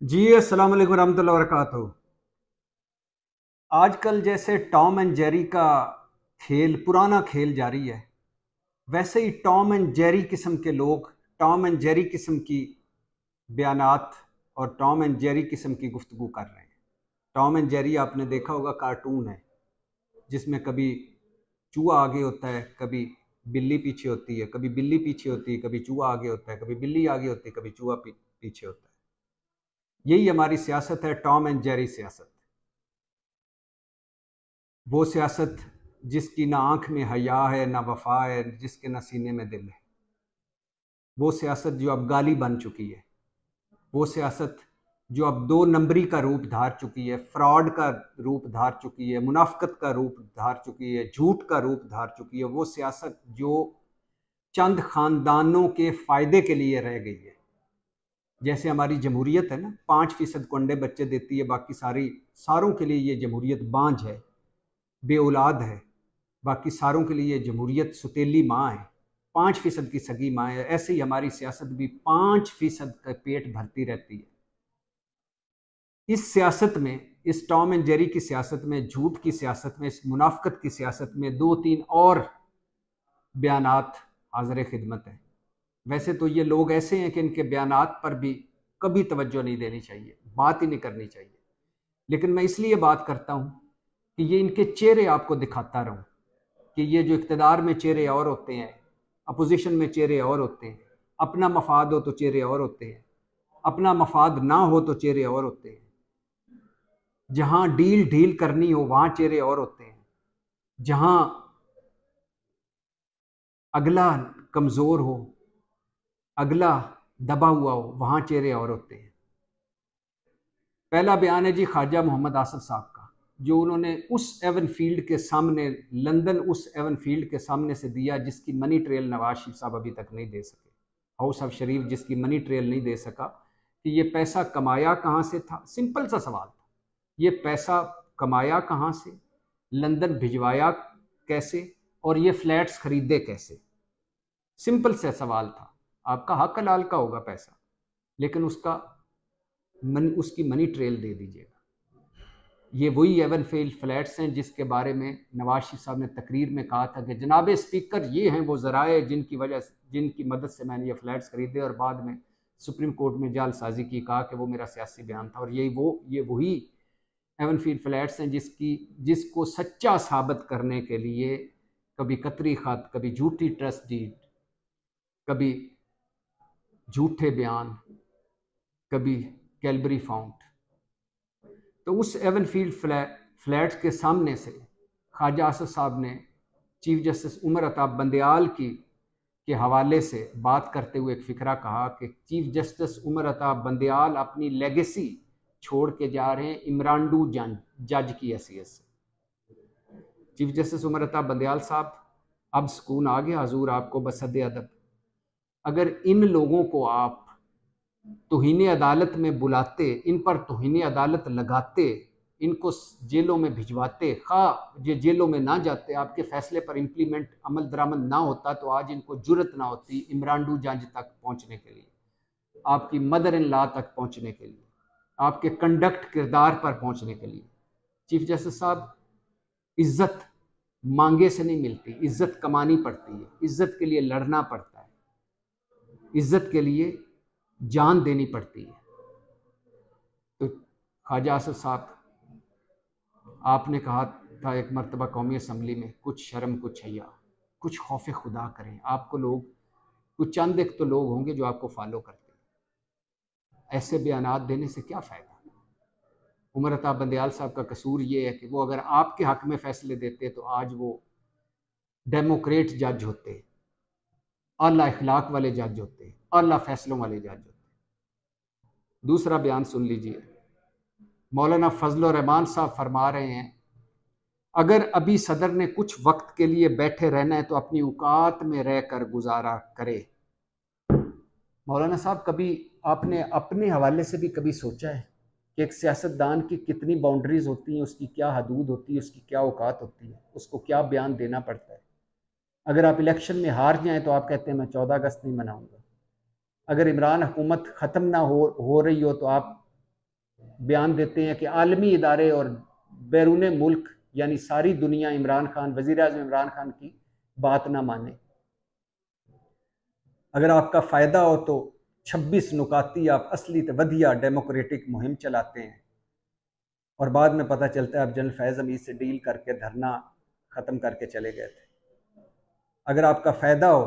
जी अस्सलाम वालेकुम रहमतुल्लाहि व बरकातहू। आजकल जैसे टॉम एंड जेरी का खेल पुराना खेल जारी है, वैसे ही टॉम एंड जेरी किस्म के लोग टॉम एंड जेरी किस्म की बयानात और टॉम एंड जेरी किस्म की गुफ्तगू कर रहे हैं। टॉम एंड जेरी आपने देखा होगा, कार्टून है जिसमें कभी चूहा आगे होता है, कभी बिल्ली पीछे होती है, कभी बिल्ली पीछे होती है, कभी चूहा आगे होता है, कभी बिल्ली आगे होती है, कभी चूहा पीछे होता है। यही हमारी सियासत है, टॉम एंड जेरी सियासत। वो सियासत जिसकी ना आंख में हया है, ना वफा है, जिसके ना सीने में दिल है। वो सियासत जो अब गाली बन चुकी है। वो सियासत जो अब दो नंबरी का रूप धार चुकी है, फ्रॉड का रूप धार चुकी है, मुनाफकत का रूप धार चुकी है, झूठ का रूप धार चुकी है। वो सियासत जो चंद खानदानों के फायदे के लिए रह गई है। जैसे हमारी जमहूरियत है ना, 5% को अंडे बच्चे देती है, बाकी सारों के लिए ये जमहूरियत बांझ है, बे औलाद है। बाकी सारों के लिए जमहूरियत सुतीली माँ है, 5% की सगी माँ है। ऐसे ही हमारी सियासत भी 5% का पेट भरती रहती है। इस सियासत में, इस टॉम एंड जेरी की सियासत में, झूठ की सियासत में, इस मुनाफकत की सियासत में दो तीन और बयानात हाजिर खिदमत है। वैसे तो ये लोग ऐसे हैं कि इनके बयानात पर भी कभी तवज्जो नहीं देनी चाहिए, बात ही नहीं करनी चाहिए, लेकिन मैं इसलिए बात करता हूँ कि ये इनके चेहरे आपको दिखाता रहूँ कि ये जो इक़्तिदार में चेहरे और होते हैं, अपोजिशन में चेहरे और होते हैं, अपना मफाद हो तो चेहरे और होते हैं, अपना मफाद ना हो तो चेहरे और होते हैं, जहां डील ढील करनी हो वहां चेहरे और होते हैं, जहां अगला कमज़ोर हो, अगला दबा हुआ हो, वहां चेहरे और होते हैं। पहला बयान है जी ख्वाजा मोहम्मद आसिफ साहब का, जो उन्होंने उस एवन फील्ड के सामने, लंदन उस एवन फील्ड के सामने से दिया जिसकी मनी ट्रेल नवाज शरीफ साहब अभी तक नहीं दे सके। हाउस ऑफ शरीफ जिसकी मनी ट्रेल नहीं दे सका कि ये पैसा कमाया कहाँ से था। सिंपल सा सवाल था, ये पैसा कमाया कहाँ से, लंदन भिजवाया कैसे, और ये फ्लैट्स खरीदे कैसे। सिंपल सा सवाल था। आपका हक हलाल का होगा पैसा, लेकिन उसकी मनी ट्रेल दे दीजिएगा। ये वही एवन फील्ड फ्लैट्स हैं जिसके बारे में नवाज शरीफ साहब ने तकरीर में कहा था कि जनाब स्पीकर, ये हैं वो ज़राए जिनकी मदद से मैंने ये फ्लैट्स खरीदे, और बाद में सुप्रीम कोर्ट में जालसाजी की, कहा कि वो मेरा सियासी बयान था। और ये वही एवन फील्ड फ्लैट्स हैं जिसको सच्चा साबित करने के लिए कभी कतरी खत, कभी झूठी ट्रस्ट डीड, कभी झूठे बयान, कभी कैलबरी फाउंट। तो उस एवन फील्ड फ्लैट्स के सामने से ख्वाजा आसिफ साहब ने चीफ जस्टिस उमर अताब बंदयाल के हवाले से बात करते हुए एक फ़िक्रा कहा कि चीफ जस्टिस उमर अताब बंदयाल अपनी लेगेसी छोड़ के जा रहे हैं इमरानडू जज की हैसियत से। चीफ जस्टिस उमर अताब बंदयाल साहब, अब सुकून आ गया, हजूर आपको बसद अदब। अगर इन लोगों को आप तौहीन अदालत में बुलाते, इन पर तौहीन अदालत लगाते, इनको जेलों में भिजवाते, खा ये जेलों में ना जाते, आपके फैसले पर इम्प्लीमेंट अमल दरामद ना होता, तो आज इनको जुर्रत ना होती इमरानडू जंज तक पहुंचने के लिए, आपकी मदर इन लॉ तक पहुंचने के लिए, आपके कंडक्ट किरदार पर पहुंचने के लिए। चीफ जस्टिस साहब, इज्जत मांगे से नहीं मिलती, इज्जत कमानी पड़ती है, इज्जत के लिए लड़ना पड़ता है, इज्जत के लिए जान देनी पड़ती है। तो ख्वाजा आसिफ साहब, आपने कहा था एक मरतबा कौमी असम्बली में, कुछ शर्म कुछ हया, कुछ खौफ खुदा करें। आपको लोग, कुछ चंद एक तो लोग होंगे जो आपको फॉलो करते हैं, ऐसे बयानात देने से क्या फ़ायदा। उमर अताब बंदयाल साहब का कसूर ये है कि वो अगर आपके हक में फ़ैसले देते तो आज वो डेमोक्रेट जज होते, आला इखलाक वाले जज होते, आला फैसलों वाले जज होते। दूसरा बयान सुन लीजिए। मौलाना फजल रहमान साहब फरमा रहे हैं, अगर अभी सदर ने कुछ वक्त के लिए बैठे रहना है तो अपनी औकात में रहकर गुजारा करे। मौलाना साहब, कभी आपने अपने हवाले से भी कभी सोचा है कि एक सियासतदान की कितनी बाउंड्रीज होती हैं, उसकी क्या हदूद होती है, उसकी क्या औकात होती है, उसको क्या बयान देना पड़ता है। अगर आप इलेक्शन में हार जाएं तो आप कहते हैं मैं 14 अगस्त नहीं मनाऊंगा। अगर इमरान हुकूमत ख़त्म ना हो रही हो तो आप बयान देते हैं कि आलमी इदारे और बैरून मुल्क यानी सारी दुनिया इमरान खान, वज़ीर आज़म इमरान खान की बात ना माने। अगर आपका फ़ायदा हो तो 26 नुकाती आप असली तो वधिया डेमोक्रेटिक मुहिम चलाते हैं और बाद में पता चलता है आप जनरल फैज़ हमीद से डील करके धरना ख़त्म करके चले गए थे। अगर आपका फ़ायदा हो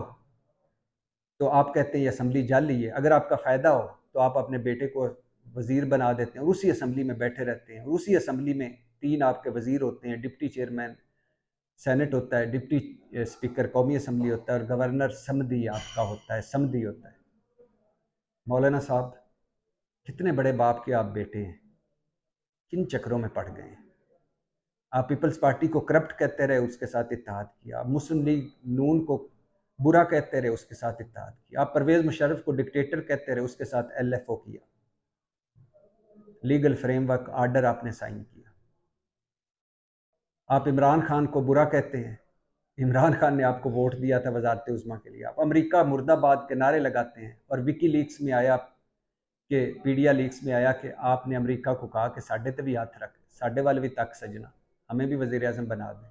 तो आप कहते हैं ये असम्बली जाली है। अगर आपका फ़ायदा हो तो आप अपने बेटे को वज़ीर बना देते हैं और उसी असम्बली में बैठे रहते हैं। उसी असम्बली में 3 आपके वज़ीर होते हैं, डिप्टी चेयरमैन सेनेट होता है, डिप्टी स्पीकर कौमी असम्बली होता है और गवर्नर समदी आपका होता है, समदी होता है। मौलाना साहब, कितने बड़े बाप के आप बेटे हैं, किन चक्रों में पड़ गए हैं। आप पीपल्स पार्टी को करप्ट कहते रहे, उसके साथ इत्तेहाद किया। आप मुस्लिम लीग नून को बुरा कहते रहे, उसके साथ इत्तेहाद किया। आप परवेज़ मुशर्रफ को डिक्टेटर कहते रहे, उसके साथ LFO किया। लीगल फ्रेमवर्क आर्डर आपने साइन किया। आप इमरान खान को बुरा कहते हैं, इमरान खान ने आपको वोट दिया था वजारत उज़्मा के लिए। आप अमेरिका मुर्दाबाद के नारे लगाते हैं और विकी लीक्स में आया कि पीडिया लीक्स में आया कि आपने अमेरिका को कहा कि साढ़े ते भी हाथ रख, साढ़े वाल भी तक सजना, हमें भी वज़ीर आज़म बना दें।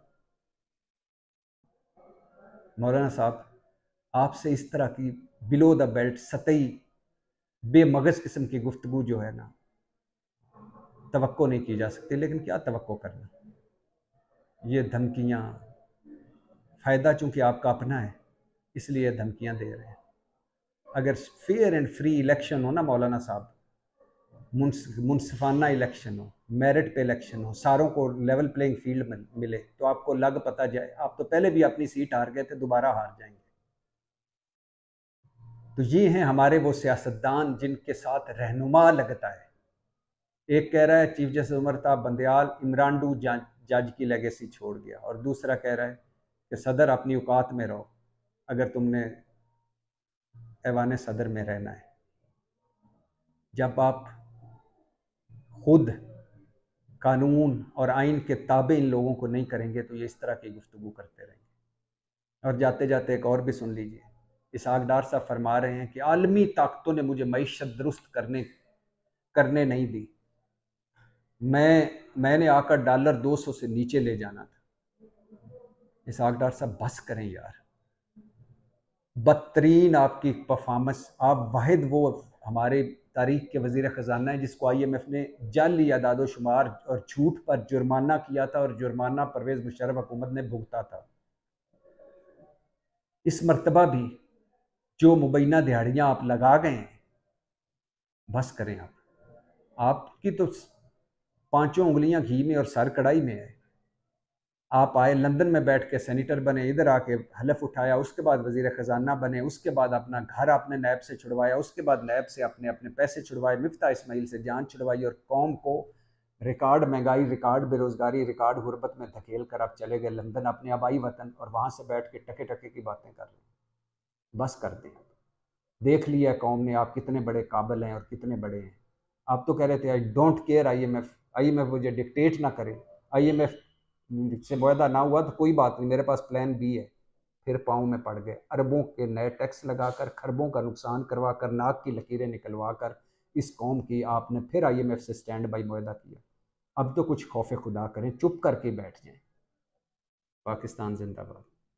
मौलाना साहब, आपसे इस तरह की बिलो द बेल्ट सतही बेमगज़ किस्म की गुफ्तगू जो है ना, तवक्को नहीं की जा सकती। लेकिन क्या तवक्को करना, ये धमकियाँ, फ़ायदा चूँकि आपका अपना है इसलिए धमकियाँ दे रहे हैं। अगर फेयर एंड फ्री इलेक्शन हो ना मौलाना साहब, मुनसिफाना इलेक्शन हो, मेरिट पे इलेक्शन हो, सारों को लेवल प्लेइंग फील्ड मिले तो आपको लग पता जाए। आप तो पहले भी अपनी सीट हार गए थे, दोबारा हार जाएंगे। तो ये हैं हमारे वो सियासतदान जिनके साथ रहनुमा लगता है। एक कह रहा है चीफ जस्टिस उमर ताब बंदयाल इमरानडू जज की लेगेसी छोड़ गया, और दूसरा कह रहा है कि सदर अपनी औकात में रहो अगर तुमने ऐवान सदर में रहना है। जब आप खुद कानून और आइन के ताबे इन लोगों को नहीं करेंगे तो ये इस तरह की गुफ्तगू करते रहेंगे। और जाते जाते एक और भी सुन लीजिए, इसहाक डार साहब फरमा रहे हैं कि आलमी ताकतों ने मुझे मईशत दुरुस्त करने नहीं दी, मैंने आकर डॉलर 200 से नीचे ले जाना था। इसहाक डार साहब बस करें यार, बदतरीन आपकी परफॉर्मेंस। आप वाहिद वो हमारे तारीख के वज़ीर ख़जाना है जिसको IMF ने जाली अदाद शुमार और झूठ पर जुर्माना किया था, और जुर्माना परवेज़ मुशर्रफ हुकूमत ने भुगता था। इस मरतबा भी जो मुबैना दिहाड़ियाँ आप लगा गए हैं, बस करें। आपकी तो 5 उंगलियां घी में और सर कढ़ाई में है। आप आए लंदन में बैठ के सेनेटर बने, इधर आके हलफ उठाया, उसके बाद वजीर ख़जाना बने, उसके बाद अपना घर आपने नैब से छुड़वाया, उसके बाद नैब से अपने अपने पैसे छुड़वाए, मिफ्ता इस्माइल से जान छुड़वाई, और कौम को रिकॉर्ड महंगाई, रिकॉर्ड बेरोज़गारी, रिकॉर्ड गुर्बत में धकेल कर आप चले गए लंदन, अपने आबाई वतन, और वहाँ से बैठ के टके टके की बातें कर रहे हैं। बस कर दें। देख लिया कौम ने आप कितने बड़े काबिल हैं और कितने बड़े हैं। आप तो कह रहे थे आई डोंट केयर IMF मुझे डिक्टेट ना करे, IMF से मुआहदा ना हुआ तो कोई बात नहीं, मेरे पास प्लान B है। फिर पाँव में पड़ गए, अरबों के नए टैक्स लगाकर, खरबों का नुकसान करवा कर, नाक की लकीरें निकलवा कर इस कौम की आपने फिर IMF से स्टैंड बाई मुआहदा किया। अब तो कुछ खौफ खुदा करें, चुप करके बैठ जाएं। पाकिस्तान जिंदाबाद।